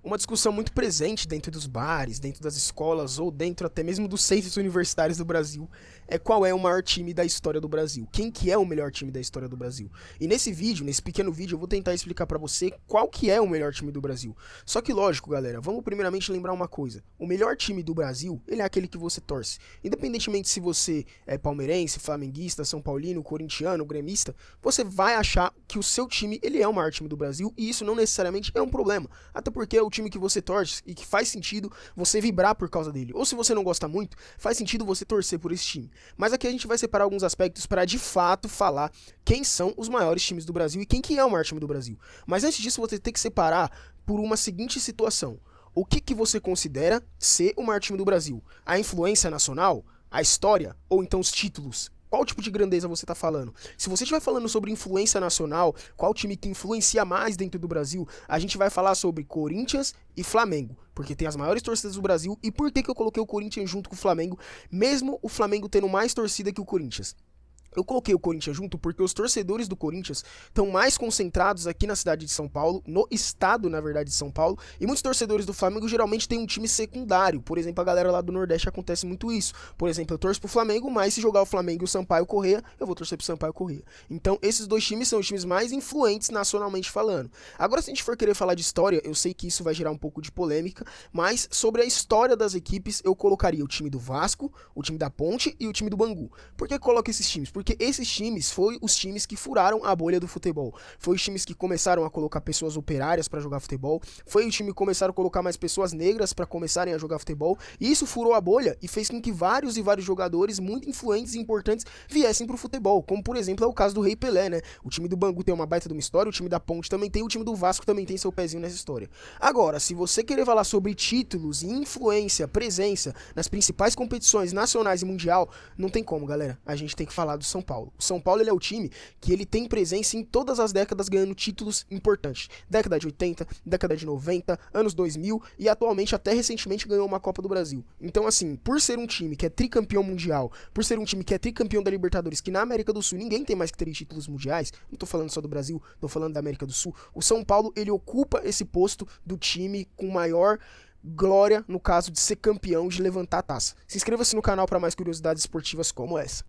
Uma discussão muito presente dentro dos bares, dentro das escolas ou dentro até mesmo dos centros universitários do Brasil é qual é o maior time da história do Brasil. Quem que é o melhor time da história do Brasil? E nesse vídeo, nesse pequeno vídeo, eu vou tentar explicar pra você qual que é o melhor time do Brasil. Só que lógico, galera, vamos primeiramente lembrar uma coisa. O melhor time do Brasil, ele é aquele que você torce. Independentemente se você é palmeirense, flamenguista, são paulino, corintiano, gremista, você vai achar que o seu time, ele é o maior time do Brasil e isso não necessariamente é um problema. Até porque é o time que você torce e que faz sentido você vibrar por causa dele. Ou se você não gosta muito, faz sentido você torcer por esse time. Mas aqui a gente vai separar alguns aspectos para de fato falar quem são os maiores times do Brasil e quem que é o maior time do Brasil. Mas antes disso você tem que separar por uma seguinte situação. O que você considera ser o maior time do Brasil? A influência nacional? A história? Ou então os títulos? Qual tipo de grandeza você está falando? Se você estiver falando sobre influência nacional, qual time que influencia mais dentro do Brasil, a gente vai falar sobre Corinthians e Flamengo, porque tem as maiores torcidas do Brasil. E por que eu coloquei o Corinthians junto com o Flamengo, mesmo o Flamengo tendo mais torcida que o Corinthians? Eu coloquei o Corinthians junto porque os torcedores do Corinthians estão mais concentrados aqui na cidade de São Paulo, no estado, na verdade, de São Paulo, e muitos torcedores do Flamengo geralmente têm um time secundário. Por exemplo, a galera lá do Nordeste acontece muito isso. Por exemplo, eu torço pro Flamengo, mas se jogar o Flamengo e o Sampaio Corrêa, eu vou torcer pro Sampaio Corrêa. Então, esses dois times são os times mais influentes nacionalmente falando. Agora, se a gente for querer falar de história, eu sei que isso vai gerar um pouco de polêmica, mas sobre a história das equipes, eu colocaria o time do Vasco, o time da Ponte e o time do Bangu. Por que eu coloco esses times? Porque esses times foram os times que furaram a bolha do futebol. Foi os times que começaram a colocar pessoas operárias para jogar futebol. Foi o time que começaram a colocar mais pessoas negras para começarem a jogar futebol. E isso furou a bolha e fez com que vários jogadores muito influentes e importantes viessem pro futebol. Como, por exemplo, é o caso do Rei Pelé, né? O time do Bangu tem uma baita de uma história, o time da Ponte também tem, o time do Vasco também tem seu pezinho nessa história. Agora, se você querer falar sobre títulos, influência, presença nas principais competições nacionais e mundial, não tem como, galera. A gente tem que falar do São Paulo. O São Paulo, ele é o time que ele tem presença em todas as décadas ganhando títulos importantes. Década de 80, década de 90, anos 2000 e atualmente até recentemente ganhou uma Copa do Brasil. Então assim, por ser um time que é tricampeão mundial, por ser um time que é tricampeão da Libertadores, que na América do Sul ninguém tem mais que 3 títulos mundiais, não tô falando só do Brasil, tô falando da América do Sul, o São Paulo, ele ocupa esse posto do time com maior glória no caso de ser campeão, de levantar a taça. Se inscreva-se no canal para mais curiosidades esportivas como essa.